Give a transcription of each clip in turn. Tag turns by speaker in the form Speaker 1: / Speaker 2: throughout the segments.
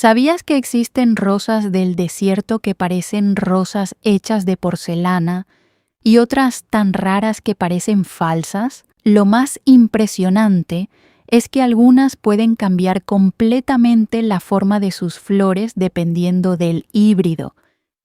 Speaker 1: ¿Sabías que existen rosas del desierto que parecen rosas hechas de porcelana y otras tan raras que parecen falsas? Lo más impresionante es que algunas pueden cambiar completamente la forma de sus flores dependiendo del híbrido.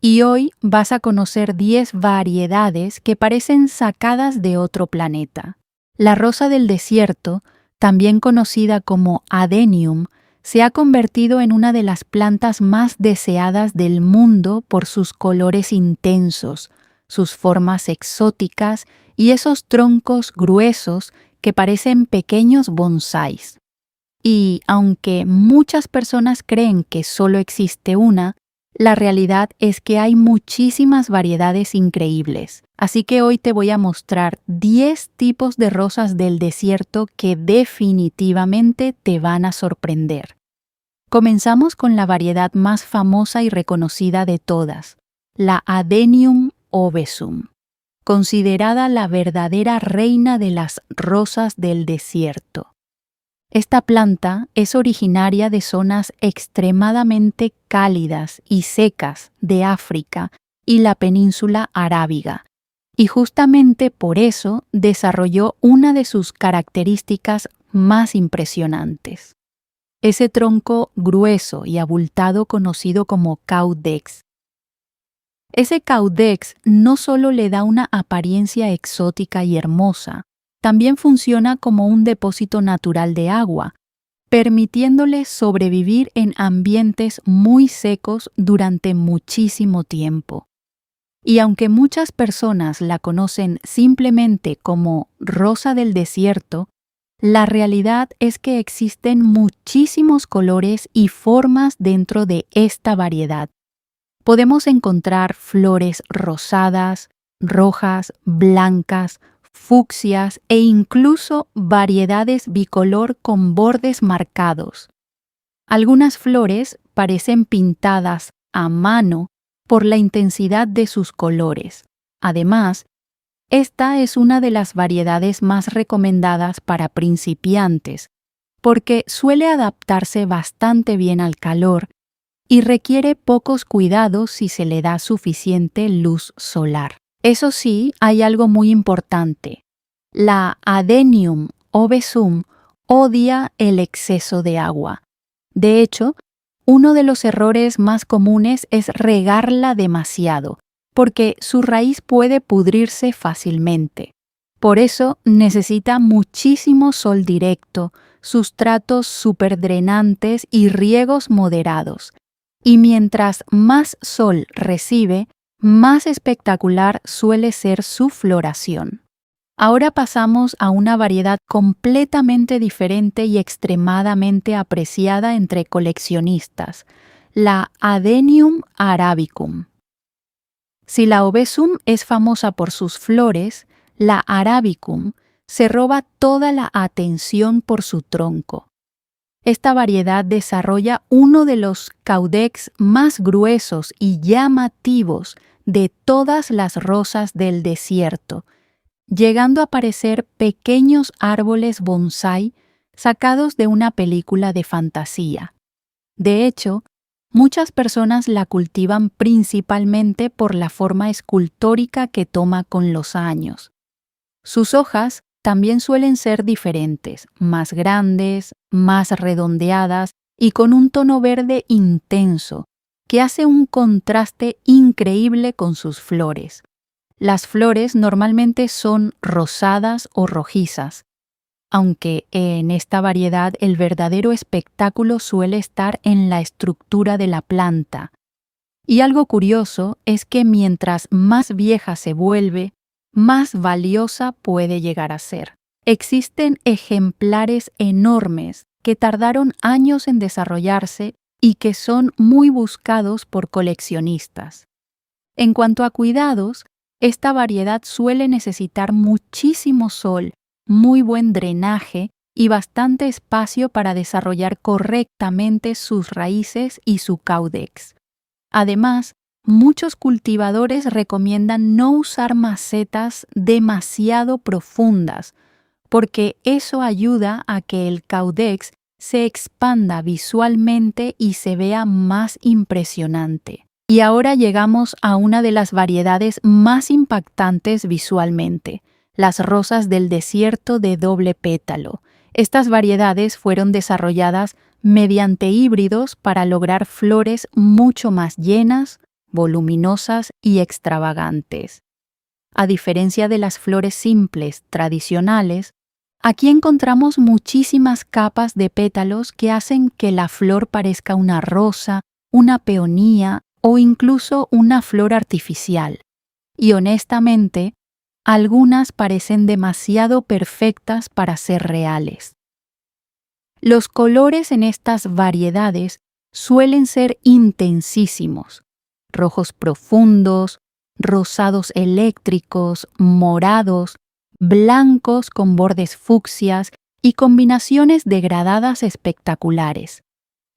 Speaker 1: Y hoy vas a conocer 10 variedades que parecen sacadas de otro planeta. La rosa del desierto, también conocida como adenium, se ha convertido en una de las plantas más deseadas del mundo por sus colores intensos, sus formas exóticas y esos troncos gruesos que parecen pequeños bonsáis. Y aunque muchas personas creen que solo existe una, la realidad es que hay muchísimas variedades increíbles. Así que hoy te voy a mostrar 10 tipos de rosas del desierto que definitivamente te van a sorprender. Comenzamos con la variedad más famosa y reconocida de todas, la Adenium obesum, considerada la verdadera reina de las rosas del desierto. Esta planta es originaria de zonas extremadamente cálidas y secas de África y la península arábiga, y justamente por eso desarrolló una de sus características más impresionantes: ese tronco grueso y abultado conocido como caudex. Ese caudex no solo le da una apariencia exótica y hermosa, también funciona como un depósito natural de agua, permitiéndole sobrevivir en ambientes muy secos durante muchísimo tiempo. Y aunque muchas personas la conocen simplemente como rosa del desierto, la realidad es que existen muchísimos colores y formas dentro de esta variedad. Podemos encontrar flores rosadas, rojas, blancas, fucsias e incluso variedades bicolor con bordes marcados. Algunas flores parecen pintadas a mano por la intensidad de sus colores. Además, esta es una de las variedades más recomendadas para principiantes, porque suele adaptarse bastante bien al calor y requiere pocos cuidados si se le da suficiente luz solar. Eso sí, hay algo muy importante. La Adenium obesum odia el exceso de agua. De hecho, uno de los errores más comunes es regarla demasiado, porque su raíz puede pudrirse fácilmente. Por eso necesita muchísimo sol directo, sustratos superdrenantes y riegos moderados. Y mientras más sol recibe, más espectacular suele ser su floración. Ahora pasamos a una variedad completamente diferente y extremadamente apreciada entre coleccionistas, la Adenium arabicum. Si la obesum es famosa por sus flores, la arabicum se roba toda la atención por su tronco. Esta variedad desarrolla uno de los caudex más gruesos y llamativos de todas las rosas del desierto, llegando a parecer pequeños árboles bonsái sacados de una película de fantasía. De hecho, muchas personas la cultivan principalmente por la forma escultórica que toma con los años. Sus hojas también suelen ser diferentes, más grandes, más redondeadas y con un tono verde intenso, que hace un contraste increíble con sus flores. Las flores normalmente son rosadas o rojizas, aunque en esta variedad el verdadero espectáculo suele estar en la estructura de la planta. Y algo curioso es que mientras más vieja se vuelve, más valiosa puede llegar a ser. Existen ejemplares enormes que tardaron años en desarrollarse y que son muy buscados por coleccionistas. En cuanto a cuidados, esta variedad suele necesitar muchísimo sol, muy buen drenaje y bastante espacio para desarrollar correctamente sus raíces y su caudex. Además, muchos cultivadores recomiendan no usar macetas demasiado profundas, porque eso ayuda a que el caudex se expanda visualmente y se vea más impresionante. Y ahora llegamos a una de las variedades más impactantes visualmente, las rosas del desierto de doble pétalo. Estas variedades fueron desarrolladas mediante híbridos para lograr flores mucho más llenas, voluminosas y extravagantes. A diferencia de las flores simples tradicionales, aquí encontramos muchísimas capas de pétalos que hacen que la flor parezca una rosa, una peonía o incluso una flor artificial. Y honestamente, algunas parecen demasiado perfectas para ser reales. Los colores en estas variedades suelen ser intensísimos, rojos profundos, rosados eléctricos, morados, blancos con bordes fucsias y combinaciones degradadas espectaculares.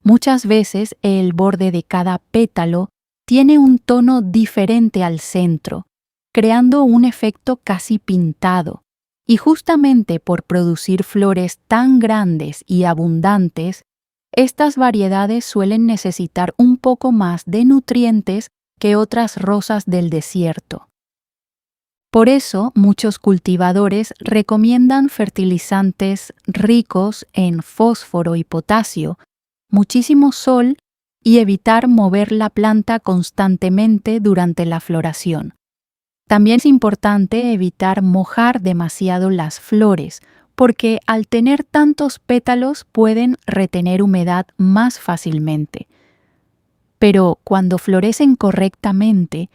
Speaker 1: Muchas veces el borde de cada pétalo tiene un tono diferente al centro, creando un efecto casi pintado. Y justamente por producir flores tan grandes y abundantes, estas variedades suelen necesitar un poco más de nutrientes que otras rosas del desierto. Por eso, muchos cultivadores recomiendan fertilizantes ricos en fósforo y potasio, muchísimo sol y evitar mover la planta constantemente durante la floración. También es importante evitar mojar demasiado las flores, porque al tener tantos pétalos pueden retener humedad más fácilmente. Pero cuando florecen correctamente,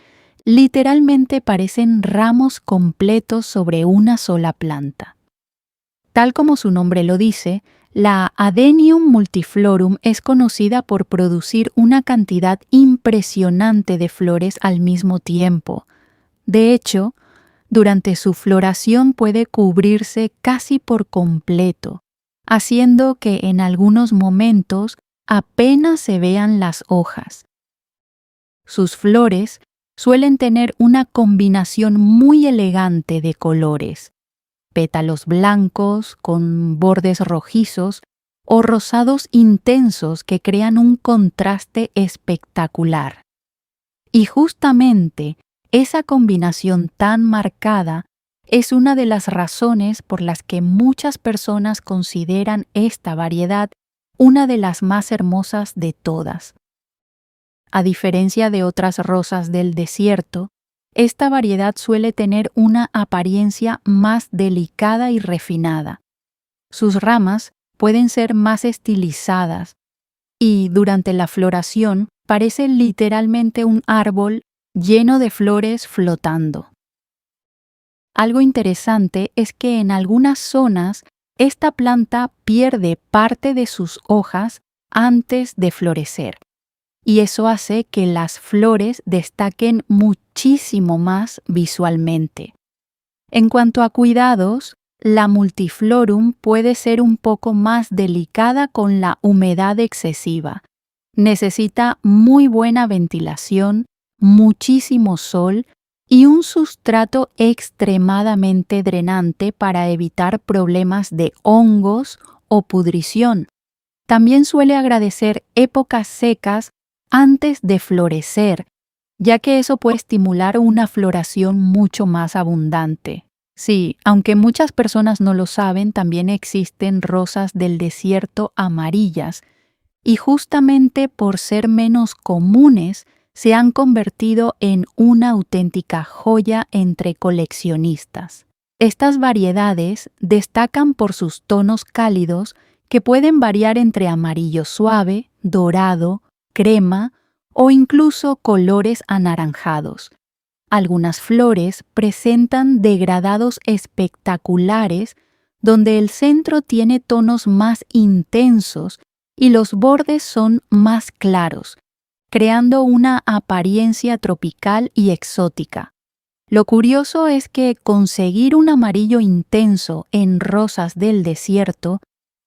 Speaker 1: literalmente parecen ramos completos sobre una sola planta. Tal como su nombre lo dice, la Adenium multiflorum es conocida por producir una cantidad impresionante de flores al mismo tiempo. De hecho, durante su floración puede cubrirse casi por completo, haciendo que en algunos momentos apenas se vean las hojas. Sus flores suelen tener una combinación muy elegante de colores, pétalos blancos con bordes rojizos o rosados intensos que crean un contraste espectacular. Y justamente esa combinación tan marcada es una de las razones por las que muchas personas consideran esta variedad una de las más hermosas de todas. A diferencia de otras rosas del desierto, esta variedad suele tener una apariencia más delicada y refinada. Sus ramas pueden ser más estilizadas y durante la floración parece literalmente un árbol lleno de flores flotando. Algo interesante es que en algunas zonas esta planta pierde parte de sus hojas antes de florecer, y eso hace que las flores destaquen muchísimo más visualmente. En cuanto a cuidados, la multiflorum puede ser un poco más delicada con la humedad excesiva. Necesita muy buena ventilación, muchísimo sol y un sustrato extremadamente drenante para evitar problemas de hongos o pudrición. También suele agradecer épocas secas antes de florecer, ya que eso puede estimular una floración mucho más abundante. Sí, aunque muchas personas no lo saben, también existen rosas del desierto amarillas, y justamente por ser menos comunes, se han convertido en una auténtica joya entre coleccionistas. Estas variedades destacan por sus tonos cálidos que pueden variar entre amarillo suave, dorado, crema o incluso colores anaranjados. Algunas flores presentan degradados espectaculares donde el centro tiene tonos más intensos y los bordes son más claros, creando una apariencia tropical y exótica. Lo curioso es que conseguir un amarillo intenso en rosas del desierto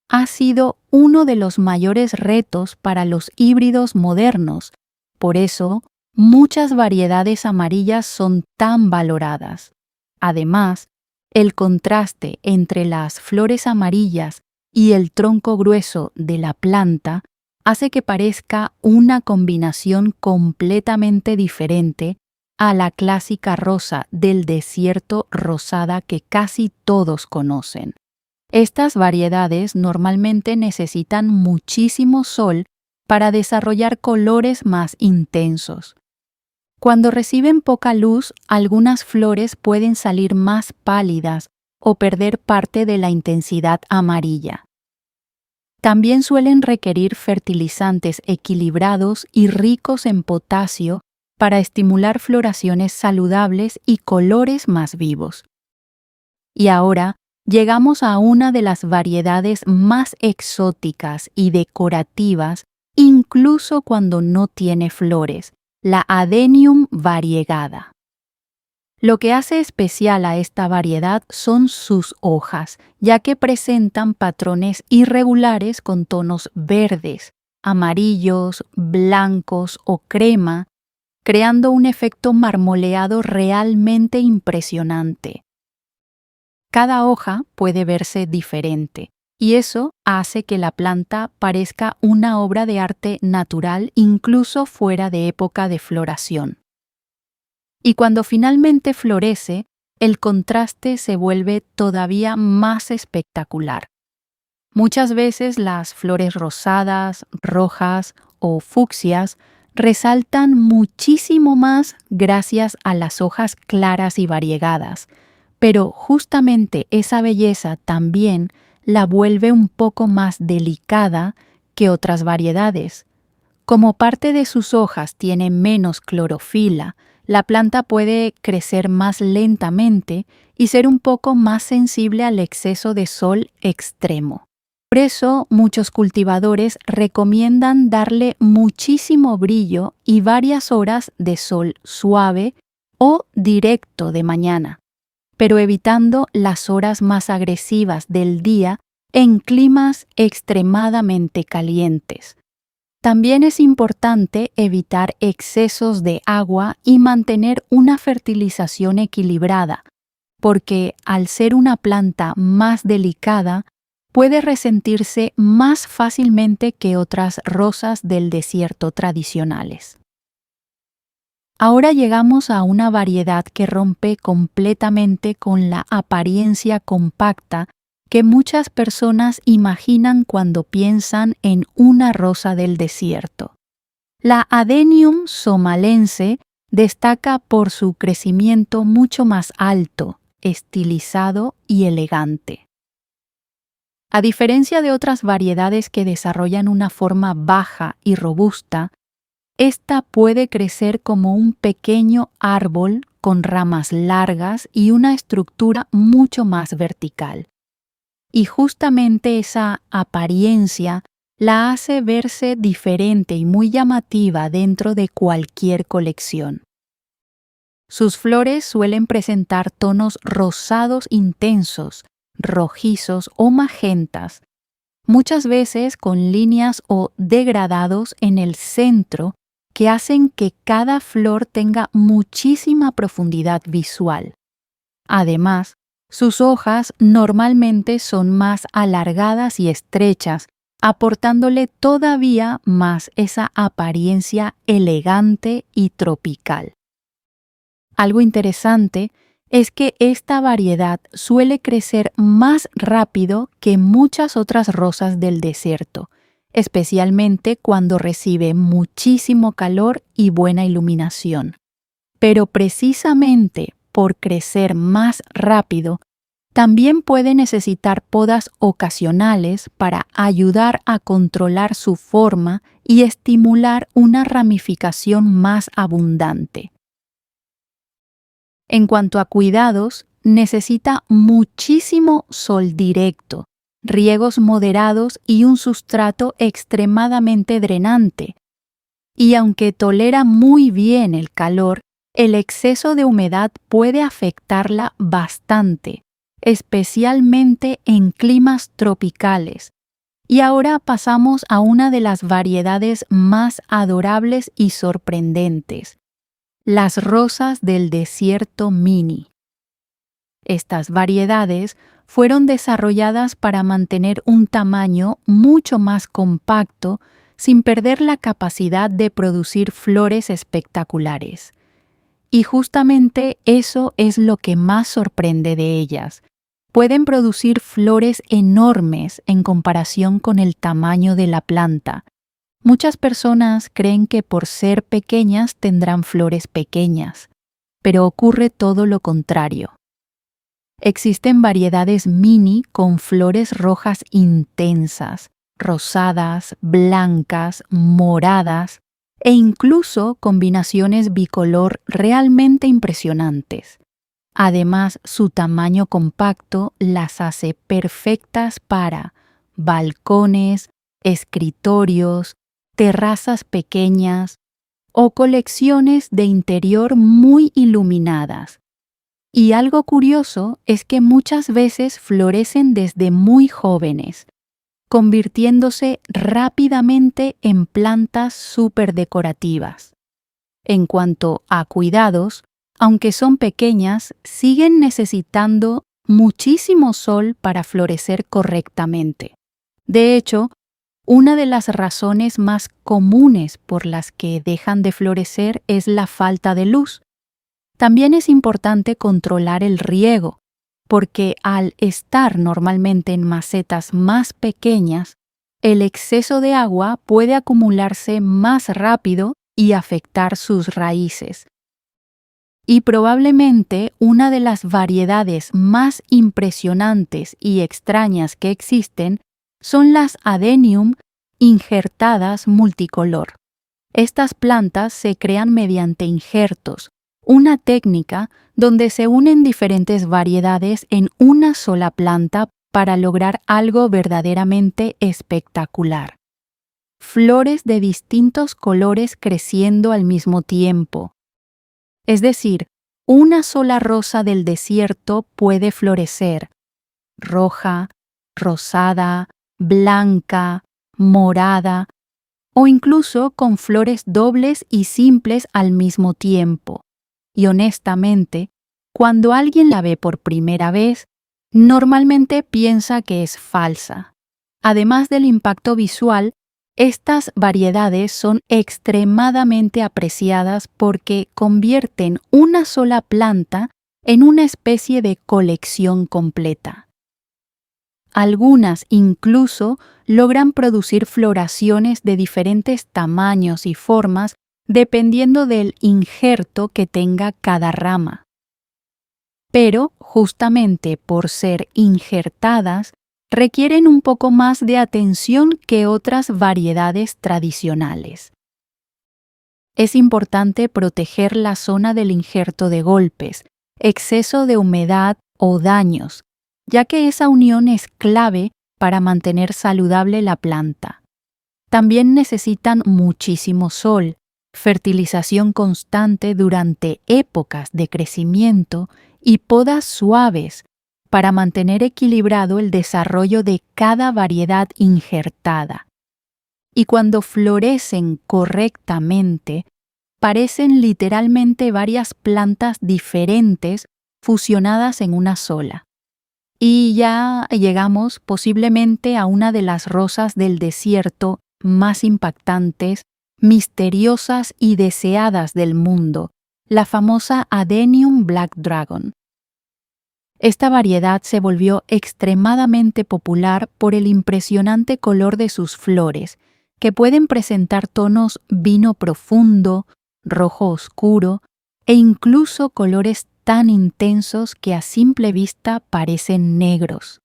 Speaker 1: ha sido uno de los mayores retos para los híbridos modernos. Por eso, muchas variedades amarillas son tan valoradas. Además, el contraste entre las flores amarillas y el tronco grueso de la planta hace que parezca una combinación completamente diferente a la clásica rosa del desierto rosada que casi todos conocen. Estas variedades normalmente necesitan muchísimo sol para desarrollar colores más intensos. Cuando reciben poca luz, algunas flores pueden salir más pálidas o perder parte de la intensidad amarilla. También suelen requerir fertilizantes equilibrados y ricos en potasio para estimular floraciones saludables y colores más vivos. Y ahora llegamos a una de las variedades más exóticas y decorativas, incluso cuando no tiene flores, la Adenium variegata. Lo que hace especial a esta variedad son sus hojas, ya que presentan patrones irregulares con tonos verdes, amarillos, blancos o crema, creando un efecto marmoleado realmente impresionante. Cada hoja puede verse diferente, y eso hace que la planta parezca una obra de arte natural incluso fuera de época de floración. Y cuando finalmente florece, el contraste se vuelve todavía más espectacular. Muchas veces las flores rosadas, rojas o fucsias resaltan muchísimo más gracias a las hojas claras y variegadas, pero justamente esa belleza también la vuelve un poco más delicada que otras variedades. Como parte de sus hojas tiene menos clorofila, la planta puede crecer más lentamente y ser un poco más sensible al exceso de sol extremo. Por eso, muchos cultivadores recomiendan darle muchísimo brillo y varias horas de sol suave o directo de mañana, pero evitando las horas más agresivas del día en climas extremadamente calientes. También es importante evitar excesos de agua y mantener una fertilización equilibrada, porque al ser una planta más delicada, puede resentirse más fácilmente que otras rosas del desierto tradicionales. Ahora llegamos a una variedad que rompe completamente con la apariencia compacta que muchas personas imaginan cuando piensan en una rosa del desierto. La Adenium somalense destaca por su crecimiento mucho más alto, estilizado y elegante. A diferencia de otras variedades que desarrollan una forma baja y robusta, esta puede crecer como un pequeño árbol con ramas largas y una estructura mucho más vertical. Y justamente esa apariencia la hace verse diferente y muy llamativa dentro de cualquier colección. Sus flores suelen presentar tonos rosados intensos, rojizos o magentas, muchas veces con líneas o degradados en el centro que hacen que cada flor tenga muchísima profundidad visual. Además, sus hojas normalmente son más alargadas y estrechas, aportándole todavía más esa apariencia elegante y tropical. Algo interesante es que esta variedad suele crecer más rápido que muchas otras rosas del desierto, especialmente cuando recibe muchísimo calor y buena iluminación. Pero precisamente por crecer más rápido, también puede necesitar podas ocasionales para ayudar a controlar su forma y estimular una ramificación más abundante. En cuanto a cuidados, necesita muchísimo sol directo, riegos moderados y un sustrato extremadamente drenante. Y aunque tolera muy bien el calor, el exceso de humedad puede afectarla bastante, especialmente en climas tropicales. Y ahora pasamos a una de las variedades más adorables y sorprendentes, las rosas del desierto mini. Estas variedades fueron desarrolladas para mantener un tamaño mucho más compacto sin perder la capacidad de producir flores espectaculares. Y justamente eso es lo que más sorprende de ellas. Pueden producir flores enormes en comparación con el tamaño de la planta. Muchas personas creen que por ser pequeñas tendrán flores pequeñas, pero ocurre todo lo contrario. Existen variedades mini con flores rojas intensas, rosadas, blancas, moradas e incluso combinaciones bicolor realmente impresionantes. Además, su tamaño compacto las hace perfectas para balcones, escritorios, terrazas pequeñas o colecciones de interior muy iluminadas. Y algo curioso es que muchas veces florecen desde muy jóvenes, convirtiéndose rápidamente en plantas súper decorativas. En cuanto a cuidados, aunque son pequeñas, siguen necesitando muchísimo sol para florecer correctamente. De hecho, una de las razones más comunes por las que dejan de florecer es la falta de luz. También es importante controlar el riego, porque al estar normalmente en macetas más pequeñas, el exceso de agua puede acumularse más rápido y afectar sus raíces. Y probablemente una de las variedades más impresionantes y extrañas que existen son las Adenium injertadas multicolor. Estas plantas se crean mediante injertos, una técnica donde se unen diferentes variedades en una sola planta para lograr algo verdaderamente espectacular. Flores de distintos colores creciendo al mismo tiempo. Es decir, una sola rosa del desierto puede florecer roja, rosada, blanca, morada o incluso con flores dobles y simples al mismo tiempo. Y honestamente, cuando alguien la ve por primera vez, normalmente piensa que es falsa. Además del impacto visual, estas variedades son extremadamente apreciadas porque convierten una sola planta en una especie de colección completa. Algunas incluso logran producir floraciones de diferentes tamaños y formas dependiendo del injerto que tenga cada rama. Pero, justamente por ser injertadas, requieren un poco más de atención que otras variedades tradicionales. Es importante proteger la zona del injerto de golpes, exceso de humedad o daños, ya que esa unión es clave para mantener saludable la planta. También necesitan muchísimo sol, fertilización constante durante épocas de crecimiento y podas suaves para mantener equilibrado el desarrollo de cada variedad injertada. Y cuando florecen correctamente, parecen literalmente varias plantas diferentes fusionadas en una sola. Y ya llegamos posiblemente a una de las rosas del desierto más impactantes, misteriosas y deseadas del mundo, la famosa Adenium Black Dragon. Esta variedad se volvió extremadamente popular por el impresionante color de sus flores, que pueden presentar tonos vino profundo, rojo oscuro e incluso colores tan intensos que a simple vista parecen negros.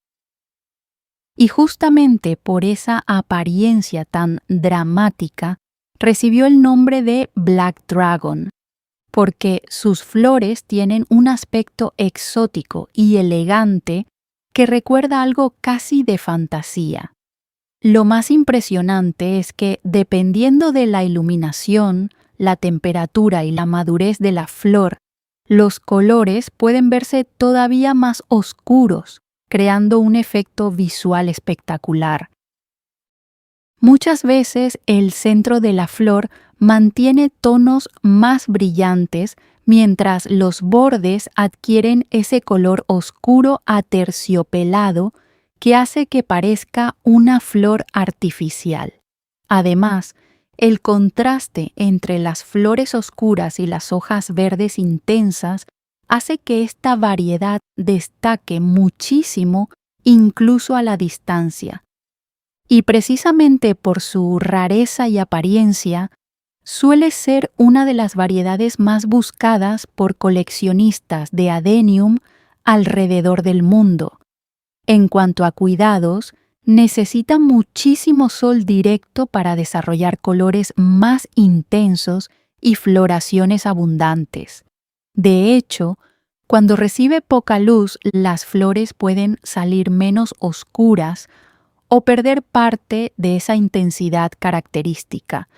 Speaker 1: Y justamente por esa apariencia tan dramática, recibió el nombre de Black Dragon, porque sus flores tienen un aspecto exótico y elegante que recuerda algo casi de fantasía. Lo más impresionante es que, dependiendo de la iluminación, la temperatura y la madurez de la flor, los colores pueden verse todavía más oscuros, creando un efecto visual espectacular. Muchas veces el centro de la flor mantiene tonos más brillantes mientras los bordes adquieren ese color oscuro aterciopelado que hace que parezca una flor artificial. Además, el contraste entre las flores oscuras y las hojas verdes intensas hace que esta variedad destaque muchísimo incluso a la distancia. Y precisamente por su rareza y apariencia, suele ser una de las variedades más buscadas por coleccionistas de adenium alrededor del mundo. En cuanto a cuidados, necesita muchísimo sol directo para desarrollar colores más intensos y floraciones abundantes. De hecho, cuando recibe poca luz, las flores pueden salir menos oscuras o perder parte de esa intensidad característica.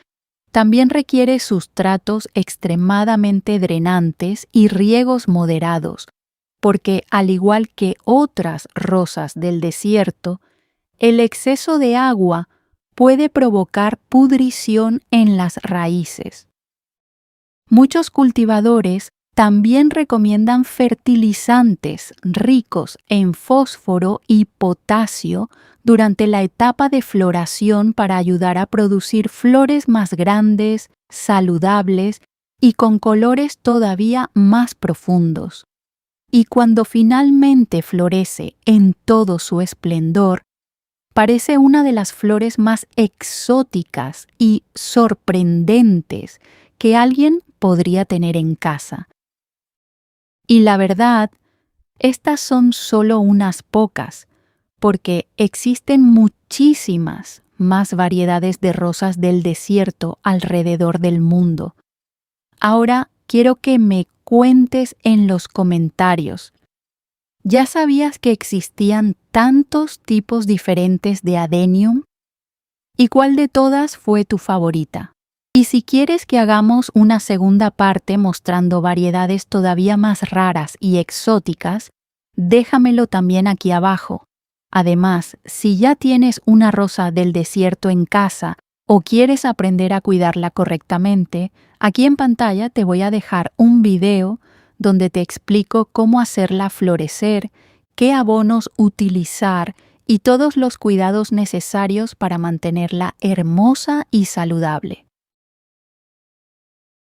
Speaker 1: También requiere sustratos extremadamente drenantes y riegos moderados, porque al igual que otras rosas del desierto, el exceso de agua puede provocar pudrición en las raíces. Muchos cultivadores también recomiendan fertilizantes ricos en fósforo y potasio durante la etapa de floración para ayudar a producir flores más grandes, saludables y con colores todavía más profundos. Y cuando finalmente florece en todo su esplendor, parece una de las flores más exóticas y sorprendentes que alguien podría tener en casa. Y la verdad, estas son solo unas pocas, porque existen muchísimas más variedades de rosas del desierto alrededor del mundo. Ahora quiero que me cuentes en los comentarios. ¿Ya sabías que existían tantos tipos diferentes de adenium? ¿Y cuál de todas fue tu favorita? Y si quieres que hagamos una segunda parte mostrando variedades todavía más raras y exóticas, déjamelo también aquí abajo. Además, si ya tienes una rosa del desierto en casa o quieres aprender a cuidarla correctamente, aquí en pantalla te voy a dejar un video donde te explico cómo hacerla florecer, qué abonos utilizar y todos los cuidados necesarios para mantenerla hermosa y saludable.